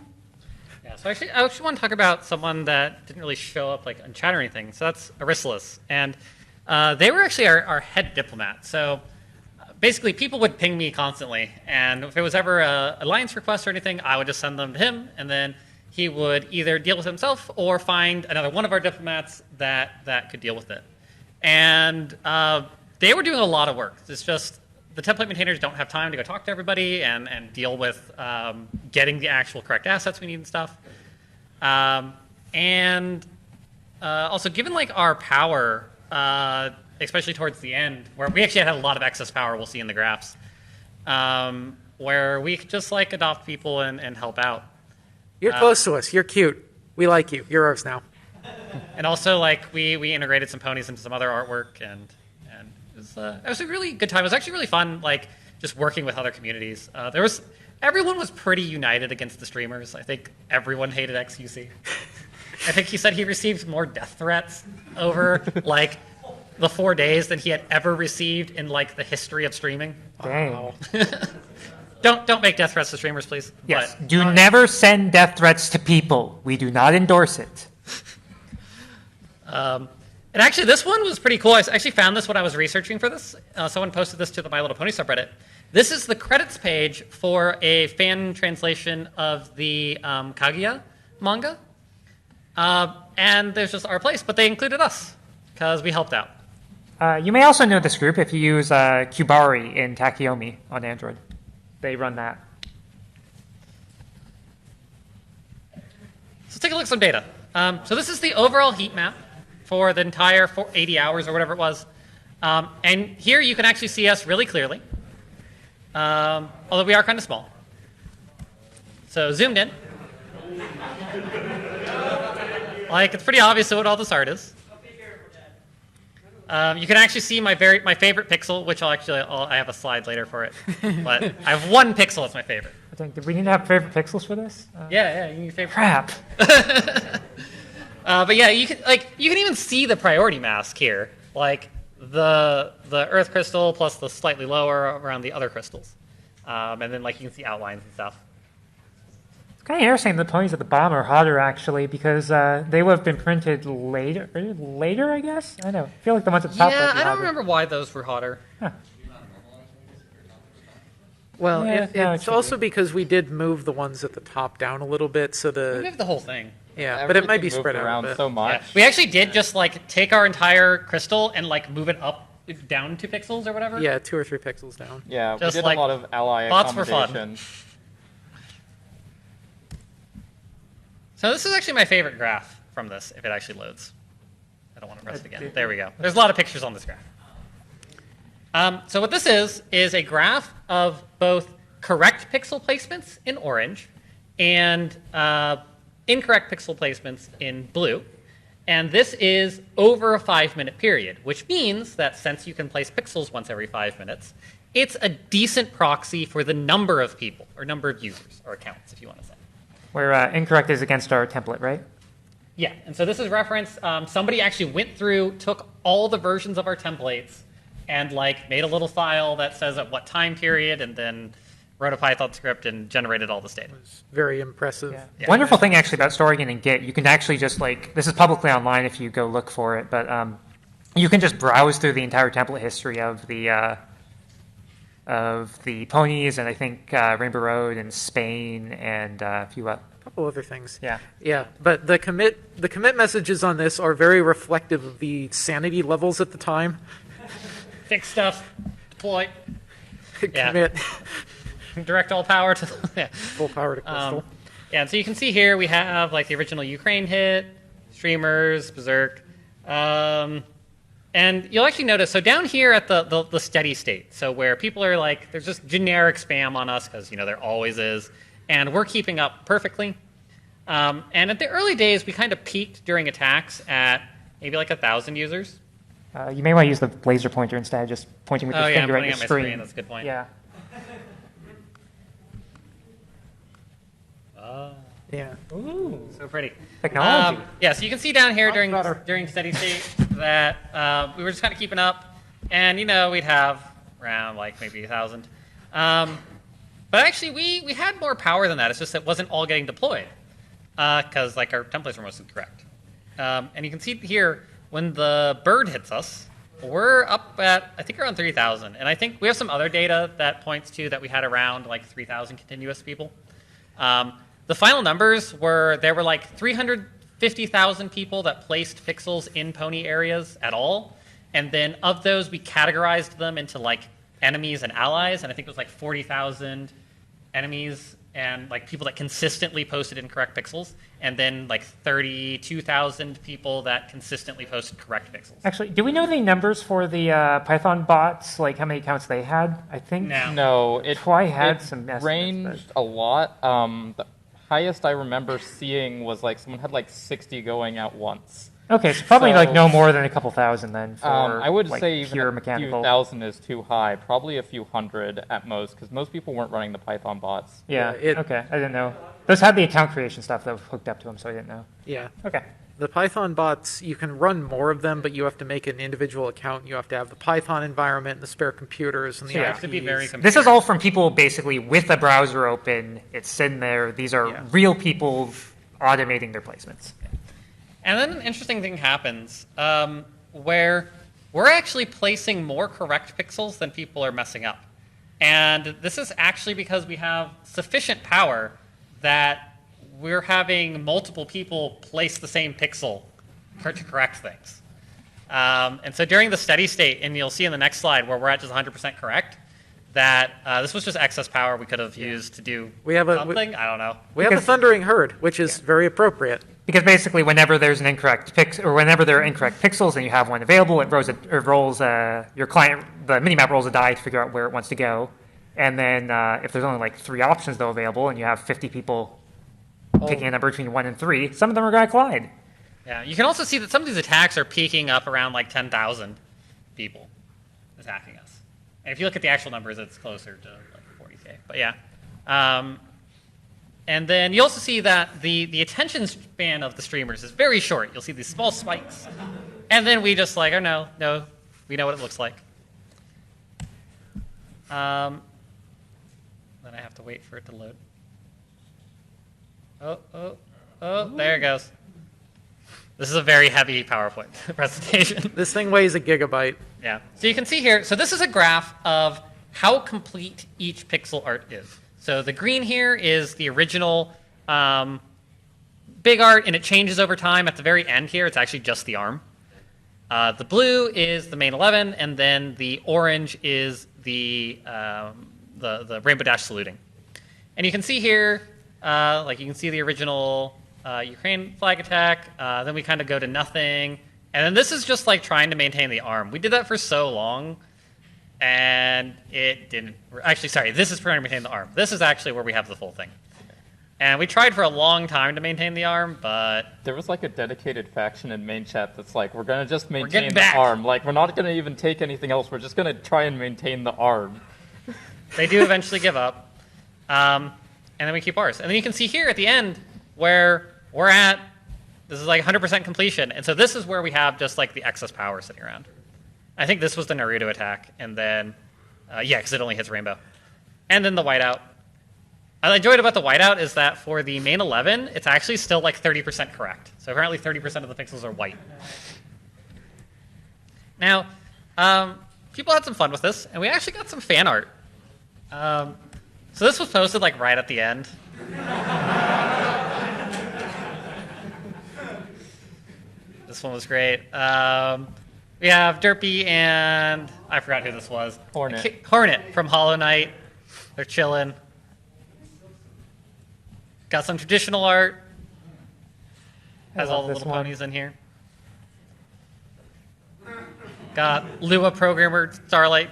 S1: So actually, I actually want to talk about someone that didn't really show up like on chat or anything. So that's Aristoteles, and they were actually our head diplomat. So basically, people would ping me constantly, and if there was ever a alliance request or anything, I would just send them to him, and then he would either deal with it himself or find another one of our diplomats that could deal with it. And they were doing a lot of work. It's just the template maintainers don't have time to go talk to everybody and deal with getting the actual correct assets we need and stuff. Also, given like our power, especially towards the end, where we actually had a lot of excess power, we'll see in the graphs, where we could just like adopt people and help out.
S2: You're close to us. You're cute. We like you. You're ours now.
S1: And also, like, we integrated some ponies into some other artwork, and it was a really good time. It was actually really fun, like, just working with other communities. Everyone was pretty united against the streamers. I think everyone hated XUC. I think he said he received more death threats over, like, the 4 days than he had ever received in, like, the history of streaming.
S4: Dang.
S1: Don't make death threats to streamers, please.
S4: Yes.
S1: But,
S4: Do never send death threats to people. We do not endorse it.
S1: And actually, this one was pretty cool. I actually found this when I was researching for this. Someone posted this to the My Little Pony subreddit. This is the credits page for a fan translation of the Kaguya manga. And there's just our place, but they included us because we helped out.
S4: You may also know this group if you use Kubari in Takeyomi on Android. They run that.
S1: So take a look at some data. So this is the overall heat map for the entire 80 hours or whatever it was. And here you can actually see us really clearly, although we are kind of small. So zoomed in. Like, it's pretty obvious what all this art is. You can actually see my favorite pixel, which I have a slide later for it. But I have one pixel that's my favorite.
S4: I think, did we need to have favorite pixels for this?
S1: Yeah, you need favorite.
S4: Crap.
S1: But yeah, you can even see the priority mask here, like the Earth crystal plus the slightly lower around the other crystals, and then like you can see outlines and stuff.
S4: It's kind of interesting the ponies at the bottom are hotter actually because they would have been printed later. I guess. I don't know. I feel like the ones at the top.
S1: Yeah, I don't remember why those were hotter.
S4: Huh.
S2: Well,
S4: Yeah, no,
S2: it's also because we did move the ones at the top down a little bit, so
S1: We have the whole thing.
S2: yeah, but it might be
S3: Everything
S2: spread
S3: moved
S2: out
S3: around
S2: a bit.
S3: so much.
S1: Yeah. We actually did just like take our entire crystal and like move it up down 2 pixels or whatever.
S2: Yeah, 2 or 3 pixels down.
S3: Yeah, we
S1: Just
S3: did
S1: like
S3: a lot of ally
S1: thoughts for fun.
S3: accommodation.
S1: So this is actually my favorite graph from this, if it actually loads. I don't want to press it again. There we go. There's a lot of pictures on this graph. So what this is a graph of both correct pixel placements in orange and incorrect pixel placements in blue. And this is over a 5-minute period, which means that since you can place pixels once every 5 minutes, it's a decent proxy for the number of people, or number of users, or accounts, if you want to say.
S4: Where incorrect is against our template, right?
S1: Yeah, and so this is reference. Somebody actually went through, took all the versions of our templates, and like made a little file that says at what time period, and then wrote a Python script and generated all this data.
S2: Very impressive.
S1: Yeah.
S4: Wonderful thing actually about storing it in Git, you can actually just like, this is publicly online if you go look for it, but you can just browse through the entire template history of the Ponies and I think Rainbow Road and Spain and a few
S2: Couple other things.
S4: Yeah.
S2: Yeah, but the commit messages on this are very reflective of the sanity levels at the time.
S1: Fix stuff, deploy, Yeah.
S2: Commit
S1: direct all power to yeah.
S2: full power to crystal.
S1: Yeah, and so you can see here we have like the original Ukraine hit, streamers, Berserk, and you'll actually notice, so down here at the steady state, so where people are like, there's just generic spam on us, because, there always is, and we're keeping up perfectly. And at the early days, we kind of peaked during attacks at maybe like 1,000 users.
S4: You may want to use the laser pointer instead of just pointing with your
S1: Oh yeah, I'm
S4: finger at
S1: pointing
S4: your
S1: at my
S4: screen.
S1: screen, that's a good point.
S4: Yeah.
S2: Yeah.
S1: So pretty.
S4: Technology.
S1: Yeah, so you can see down here during
S2: better.
S1: steady state that we were just kind of keeping up, and we'd have around like maybe 1,000. But actually, we had more power than that. It's just that it wasn't all getting deployed. because like our templates are mostly correct. And you can see here when the bird hits us, we're up at I think around 3,000, and I think we have some other data that points to that we had around like 3,000 continuous people. The final numbers were there were like 350,000 people that placed pixels in pony areas at all, and then of those we categorized them into like enemies and allies, and I think it was like 40,000 enemies and like people that consistently posted incorrect pixels, and then like 32,000 people that consistently posted correct pixels.
S4: Actually, do we know the numbers for the Python bots? Like how many accounts they had? I think
S3: No, it
S4: Twy had
S3: it
S4: some estimates,
S3: ranged a lot. The highest I remember seeing was like someone had like 60 going at once.
S4: Okay, so probably like
S3: So-
S4: no more than a couple thousand then. For,
S3: I would
S4: like,
S3: say even
S4: pure
S3: a
S4: mechanical.
S3: few thousand is too high. Probably a few hundred at most, because most people weren't running the Python bots.
S4: Yeah.
S2: Yeah,
S4: Okay, I didn't know. Those had the account creation stuff that was hooked up to them, so I didn't know.
S2: Yeah.
S4: Okay.
S2: The Python bots, you can run more of them, but you have to make an individual account. You have to have the Python environment, and the spare computers, and the
S1: So you
S2: IPs.
S1: have to be very
S4: This is all from people basically with a browser open. It's sitting there. These are
S2: Yeah.
S4: real people automating their placements.
S1: And then an interesting thing happens where we're actually placing more correct pixels than people are messing up. And this is actually because we have sufficient power that we're having multiple people place the same pixel to correct things. And so during the steady state, and you'll see in the next slide where we're at just 100% correct, that this was just excess power we could have used to do
S2: We have
S1: something. I don't know.
S2: We have the
S4: Because-
S2: Thundering Herd, which is very appropriate.
S4: Because basically, whenever there's an incorrect pix, or whenever there are incorrect pixels, and you have one available, it rolls your client, the minimap rolls a die to figure out where it wants to go, and then if there's only like 3 options though available, and you have 50 people picking a number between 1 and 3, some of them are going to collide.
S1: Yeah, you can also see that some of these attacks are peaking up around like 10,000 people attacking us. And if you look at the actual numbers, it's closer to like 40K. But yeah. And then you also see that the attention span of the streamers is very short. You'll see these small spikes. And then we just like, oh no, we know what it looks like. Then I have to wait for it to load. Oh, there it goes. This is a very heavy PowerPoint presentation.
S2: This thing weighs a gigabyte.
S1: Yeah. So you can see here, so this is a graph of how complete each pixel art is. So the green here is the original big art, and it changes over time. At the very end here, it's actually just the arm. The blue is the main 11, and then the orange is the rainbow dash saluting. And you can see here, like you can see the original Ukraine flag attack. Then we kind of go to nothing. And then this is just like trying to maintain the arm. We did that for so long, and it didn't. Actually, sorry, this is trying to maintain the arm. This is actually where we have the full thing. And we tried for a long time to maintain the arm, but
S3: There was like a dedicated faction in main chat that's like, we're gonna just
S1: getting
S3: maintain the
S1: back.
S3: arm. Like, we're not gonna even take anything else. We're just gonna try and maintain the arm.
S1: they do eventually give up. And then we keep ours. And then you can see here at the end where we're at, this is like 100% completion. And so this is where we have just like the excess power sitting around. I think this was the Naruto attack. And then, yeah, because it only hits rainbow. And then the whiteout. What I enjoyed about the whiteout is that for the main 11, it's actually still like 30% correct. So apparently 30% of the pixels are white. Now, people had some fun with this, and we actually got some fan art. So this was posted like right at the end. This one was great. We have Derpy and I forgot who this was.
S3: Hornet.
S1: Hornet from Hollow Knight. They're chilling. Got some traditional art. Has all the
S4: this
S1: little
S4: one.
S1: ponies in here. Got Lua programmer Starlight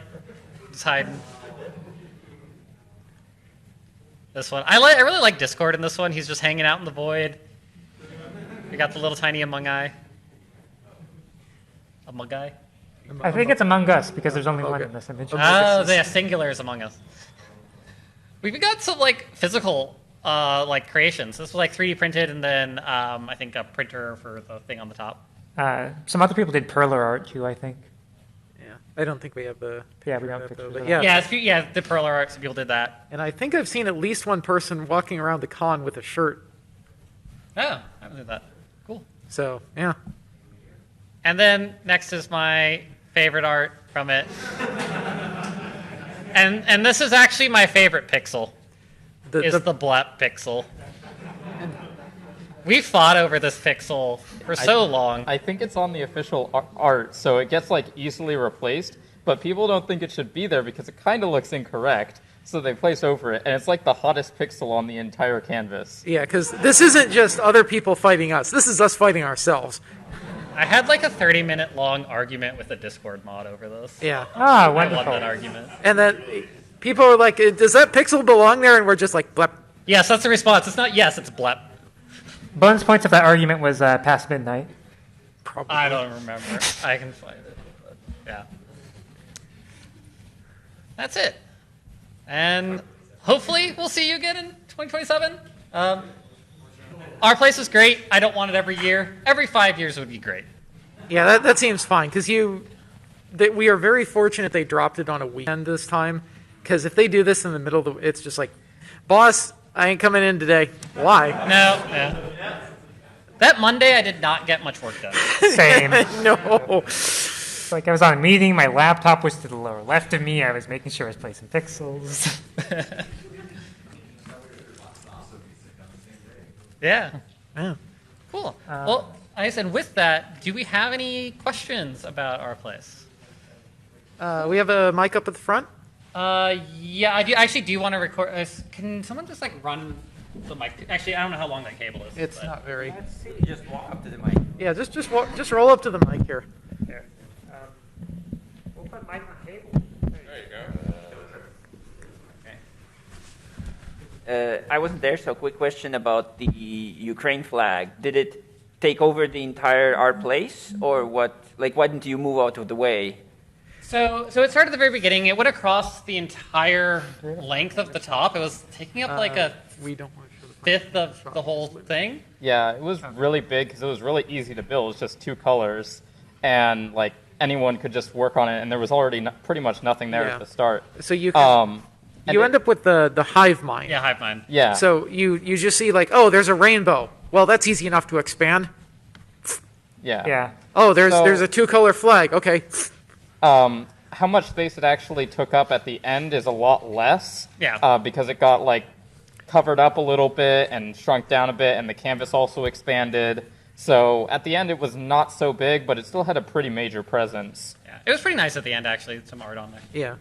S1: just hiding. This one. I really like Discord in this one. He's just hanging out in the void. We got the little tiny Among Eye. Among Eye?
S4: I think it's Among Us because there's only one in this image.
S1: Oh, yeah, singular is Among Us. We've got some like physical like creations. This was like 3D printed, and then I think a printer for the thing on the top.
S4: Some other people did perler art too, I think.
S2: Yeah, I don't think we have the.
S4: Yeah, we don't
S2: picture
S4: have
S2: of that,
S4: pictures
S2: but
S4: of
S2: yeah.
S1: Yeah, the Perler art. Some people did that.
S2: And I think I've seen at least one person walking around the con with a shirt.
S1: Oh, I haven't heard that. Cool.
S2: So, yeah.
S1: And then next is my favorite art from it. And this is actually my favorite pixel, is the blep pixel. We fought over this pixel for so long.
S3: I think it's on the official art, so it gets like easily replaced, but people don't think it should be there because it kind of looks incorrect, so they place over it, and it's like the hottest pixel on the entire canvas.
S2: Yeah, because this isn't just other people fighting us. This is us fighting ourselves.
S1: I had like a 30-minute long argument with a Discord mod over this.
S2: Yeah.
S4: Ah,
S1: I won
S4: wonderful.
S1: that argument.
S2: And then people are like, does that pixel belong there? And we're just like, blep.
S1: Yes, that's the response. It's not yes, it's blep.
S4: Bonus points if that argument was past midnight.
S2: Probably.
S1: I don't remember. I can find it. But yeah. That's it. And hopefully we'll see you again in 2027. Our place is great. I don't want it every year. Every 5 years would be great.
S2: Yeah, that seems fine, because we are very fortunate they dropped it on a weekend this time, because if they do this in the middle of it's just like, boss, I ain't coming in today. Why?
S1: No. Yeah. That Monday, I did not get much work done.
S4: Same.
S2: No.
S4: It's like I was on a meeting, my laptop was to the lower left of me, I was making sure I was placing pixels.
S1: Yeah.
S2: Yeah.
S1: Cool. Well, like I said, with that, do we have any questions about our place?
S2: We have a mic up at the front.
S1: Yeah, I actually do want to record. Can someone just like run the mic? Actually, I don't know how long that cable is.
S2: It's
S1: but-
S2: not very.
S7: Just walk up to the mic.
S2: Yeah, just roll up to the mic here.
S4: Here. We'll put mic on table.
S7: I wasn't there, so quick question about the Ukraine flag. Did it take over the entire our place, or what? Like, why didn't you move out of the way?
S1: So it started at the very beginning. It went across the entire length of the top. It was taking up like a
S2: We don't want to show the
S1: fifth of the whole thing.
S3: Yeah, it was really big because it was really easy to build. It was just two colors, and like anyone could just work on it, and there was already pretty much nothing there
S2: Yeah.
S3: at the start.
S2: So you can,
S3: And
S2: you
S3: it-
S2: end up with the hive mind.
S1: Yeah, hive mind.
S3: Yeah.
S2: So you just see like, oh, there's a rainbow. Well, that's easy enough to expand.
S3: yeah.
S4: Yeah.
S2: Oh, there's
S3: So-
S2: a two-color flag. Okay.
S3: How much space it actually took up at the end is a lot less.
S1: Yeah.
S3: Because it got like covered up a little bit and shrunk down a bit, and the canvas also expanded. So at the end, it was not so big, but it still had a pretty major presence.
S1: Yeah, it was pretty nice at the end actually. Some art on there.
S2: Yeah.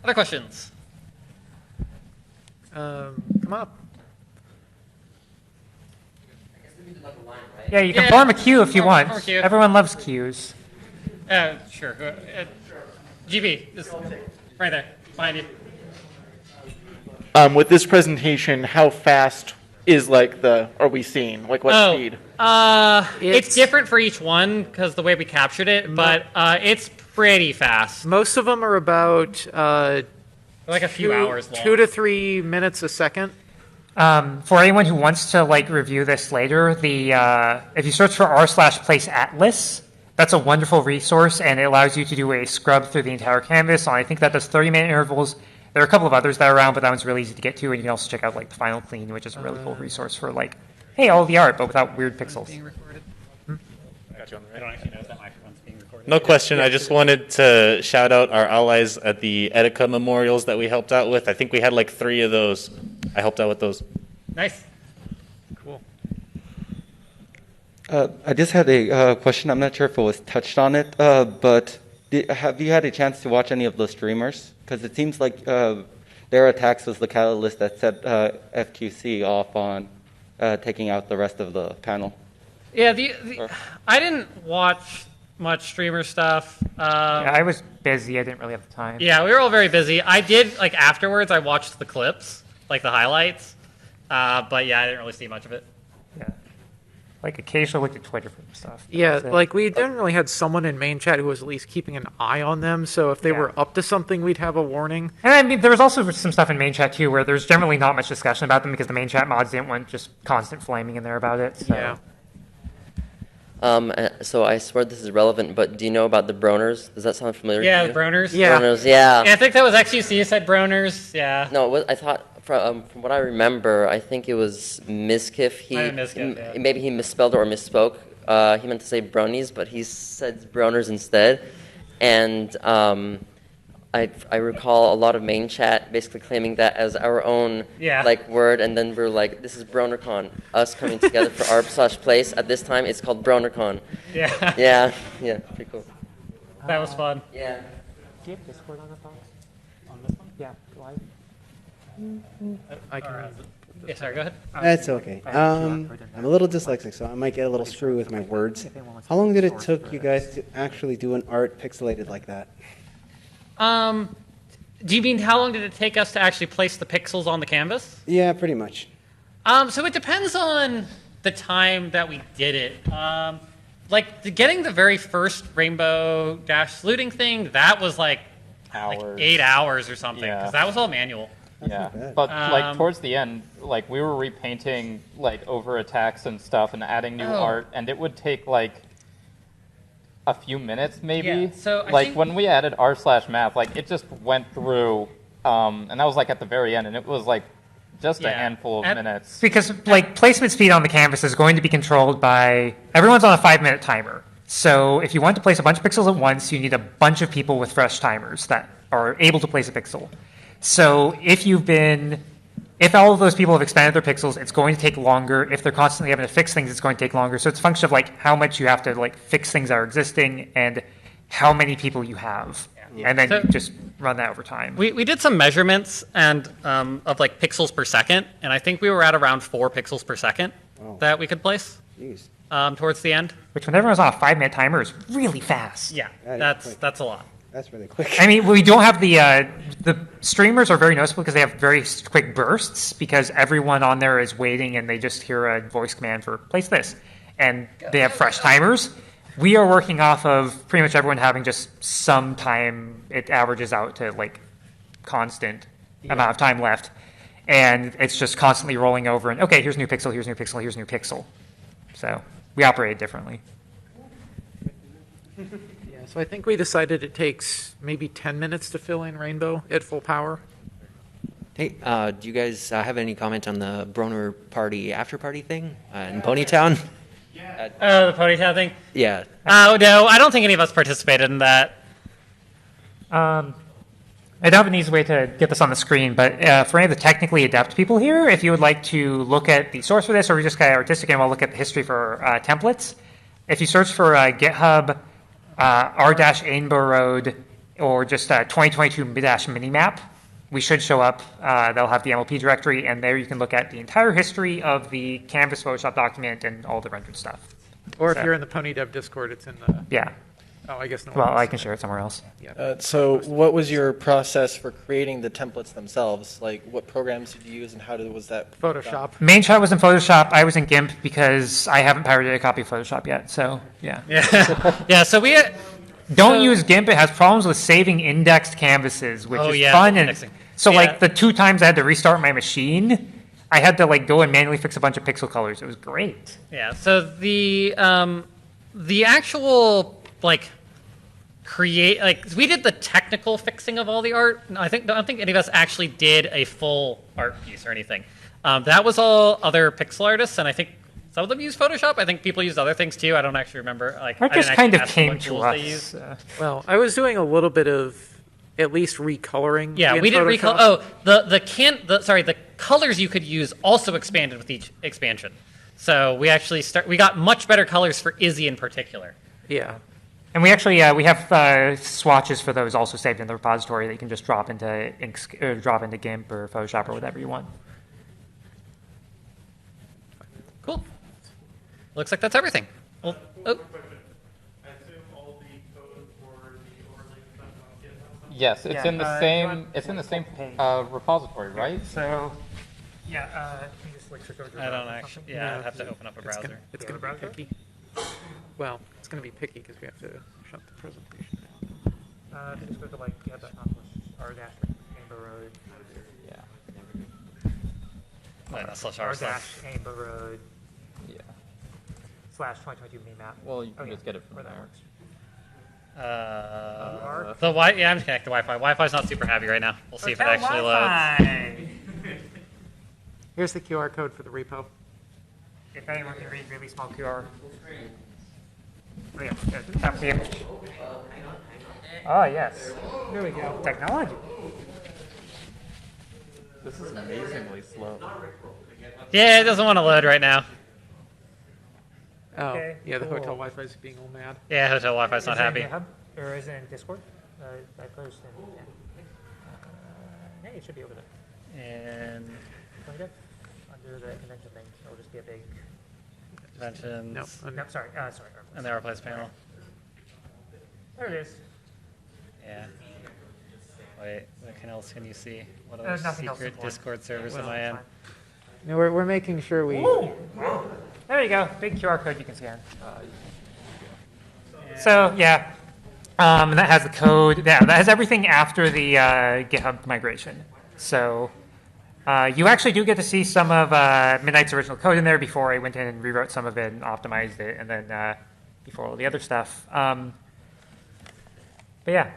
S1: Other questions?
S2: Come up.
S4: Yeah, you can
S1: Yeah,
S4: form a queue if you
S1: form
S4: want.
S1: a queue.
S4: Everyone loves queues.
S1: Sure. GB, just right there, behind you.
S8: With this presentation, how fast is are we seeing? Like what speed?
S1: It's different for each one because the way we captured it, but it's pretty fast.
S2: Most of them are about
S1: Like a few hours long.
S2: 2 to 3 minutes a second.
S4: For anyone who wants to review this later, if you search for r/place atlas, that's a wonderful resource, and it allows you to do a scrub through the entire canvas. I think that does 30-minute intervals. There are a couple of others that are around, but that one's really easy to get to, and you can also check out the Final Clean, which is a really cool resource for hey, all the art, but without weird pixels.
S1: Being recorded.
S8: Got you on the
S1: I don't actually know if that microphone's being recorded.
S8: No question. I just wanted to shout out our allies at the Etika memorials that we helped out with. I think we had 3 of those. I helped out with those.
S1: Nice.
S2: Cool.
S9: I just had a question. I'm not sure if it was touched on it, but have you had a chance to watch any of the streamers? Because it seems like their attacks was the catalyst that set FQC off on taking out the rest of the panel.
S1: Yeah, I didn't watch much streamer stuff.
S4: Yeah, I was busy. I didn't really have the time.
S1: Yeah, we were all very busy. I did, afterwards, I watched the clips, the highlights. But yeah, I didn't really see much of it.
S4: Yeah. Occasionally looked at Twitter for stuff.
S2: Yeah,
S4: That's it.
S2: we generally had someone in main chat who was at least keeping an eye on them, so if they
S4: Yeah.
S2: were up to something, we'd have a warning.
S4: And I mean, there was also some stuff in main chat too, where there's generally not much discussion about them because the main chat mods didn't want just constant flaming in there about it. So.
S2: Yeah.
S10: So I swear this is relevant, but do you know about the Broners? Does that sound familiar
S1: Yeah,
S10: to you?
S1: Broners.
S2: Yeah.
S10: Broners, yeah.
S1: Yeah, I think that was XUC said Broners. Yeah.
S10: No, I thought from what I remember, I think it was Miskiff. Maybe he misspelled or misspoke. He meant to say bronies, but he said broners instead. And I recall a lot of main chat basically claiming that as our own word, and then we're like, this is BronerCon, us coming together for ARP/place. At this time, it's called BronerCon.
S1: Yeah.
S10: Yeah, pretty cool.
S1: That was fun.
S10: Yeah.
S4: Do you have Discord on on this one? Yeah, live.
S2: I can.
S1: Yeah, sorry, go ahead.
S11: That's okay. I'm a little dyslexic, so I might get a little screwy with my words. How long did it took you guys to actually do an art pixelated like that?
S1: Do you mean how long did it take us to actually place the pixels on the canvas?
S11: Yeah, pretty much.
S1: So it depends on the time that we did it. Getting the very first Rainbow Dash saluting thing, that was like 8 hours or something, because that was all manual.
S3: Yeah, but towards the end, we were repainting over attacks and stuff and adding new art, and it would take a few minutes maybe.
S1: Yeah, so
S3: when we added r/math, it just went through, and that was at the very end, and it was just a handful of minutes.
S4: Because placement speed on the canvas is going to be controlled by everyone's on a 5-minute timer. So if you want to place a bunch of pixels at once, you need a bunch of people with fresh timers that are able to place a pixel. So if all of those people have expanded their pixels, it's going to take longer. If they're constantly having to fix things, it's going to take longer. So it's a function of how much you have to fix things that are existing and how many people you have. And then you just run that over time.
S1: We did some measurements and of pixels per second, and I think we were at around 4 pixels per second that we could place towards the end.
S4: Which when everyone's on a 5-minute timer is really fast.
S1: Yeah, that's a lot.
S11: That's really quick.
S4: I mean, we don't have the streamers are very noticeable because they have very quick bursts because everyone on there is waiting and they just hear a voice command for place this. And they have fresh timers. We are working off of pretty much everyone having just some time. It averages out to constant amount of time left. And it's just constantly rolling over and, okay, here's new pixel, here's new pixel, here's new pixel. So we operate differently.
S2: So I think we decided it takes maybe 10 minutes to fill in Rainbow at full power.
S12: Hey, do you guys have any comment on the Broner Party after party thing in Ponytown?
S1: The Ponytown thing?
S12: Yeah.
S1: Oh, no, I don't think any of us participated in that.
S4: I don't have an easy way to get this on the screen, but for any of the technically adept people here, if you would like to look at the source for this, or we just got artistic and we'll look at the history for templates, if you search for GitHub r-Ainbo Road or just 2022 minimap, we should show up. They'll have the MLP directory, and there you can look at the entire history of the Canvas Photoshop document and all the rendered stuff.
S2: Or if you're in the PonyDev Discord, it's in the...
S4: Yeah.
S2: Oh, I guess no.
S4: Well, I can share it somewhere else.
S2: Yeah.
S13: So what was your process for creating the templates themselves? What programs did you use and was that?
S2: Photoshop.
S4: Main chat was in Photoshop. I was in GIMP because I haven't pirated a copy of Photoshop yet. So, yeah.
S1: Yeah, so we...
S4: Don't use GIMP. It has problems with saving indexed canvases, which is fun. And so, the 2 times I had to restart my machine, I had to go and manually fix a bunch of pixel colors. It was great.
S1: Yeah. So the actual we did the technical fixing of all the art. I don't think any of us actually did a full art piece or anything. That was all other pixel artists, and I think some of them use Photoshop. I think people used other things too. I don't actually remember.
S4: Art just kind of came to us.
S2: Well, I was doing a little bit of at least recoloring.
S1: Yeah, we did recolor. Oh, the colors you could use also expanded with each expansion. So we actually we got much better colors for Izzy in particular.
S2: Yeah.
S4: And we actually we have swatches for those also saved in the repository that you can just drop into drop into GIMP or Photoshop or whatever you want.
S1: Cool. Looks like that's everything. Well,
S3: Yes, it's in the same. It's in the same repository, right?
S4: So, yeah. Can you just switch over to
S1: I don't actually. Yeah, I have to open up a browser.
S2: It's going to be picky. Well, it's going to be picky because we have to shut the presentation down.
S4: If you just go to r-Ainbo Road.
S1: Yeah.
S4: r-Ainbo Road.
S3: Yeah.
S4: /2022 minimap.
S3: Well, you can just get it from there.
S1: I'm just connected to Wi-Fi. Wi-Fi's not super happy right now. We'll see if it actually loads.
S2: Here's the QR code for the repo.
S4: If anyone can read really small QR. Oh, yeah, that's the image. Oh, yes.
S2: There we go.
S4: Technology.
S3: This is amazingly slow.
S1: Yeah, it doesn't want to load right now.
S2: Oh,
S4: Okay,
S2: yeah, the
S4: cool.
S2: hotel Wi-Fi is being all mad.
S1: Yeah, hotel Wi-Fi's not
S4: Is it
S1: happy.
S4: in GitHub? Or is it in Discord? I posted. Yeah, you should be able to
S1: And
S4: find it under the convention thing. It'll just be a big.
S1: conventions.
S2: Nope.
S4: No, sorry. Sorry.
S1: And the Our panel.
S4: There it is.
S1: Yeah. Wait, what else can you see? What
S4: There's
S1: other
S4: nothing else
S1: secret
S4: important.
S1: Discord servers
S4: Well,
S1: am I in?
S4: fine.
S2: No, we're making sure we.
S4: Ooh, wow. There you go. Big QR code you can scan. So yeah, and that has the code. Yeah, that has everything after the GitHub migration. So you actually do get to see some of Midnight's original code in there before I went in and rewrote some of it and optimized it, and then before all the other stuff. But yeah.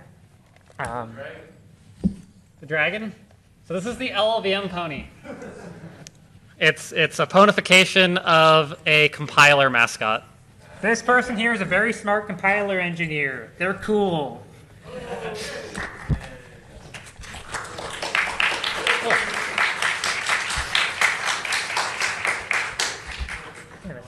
S1: The dragon? So this is the LLVM pony. It's a ponification of a compiler mascot.
S4: This person here is a very smart compiler engineer. They're cool.
S1: Cool.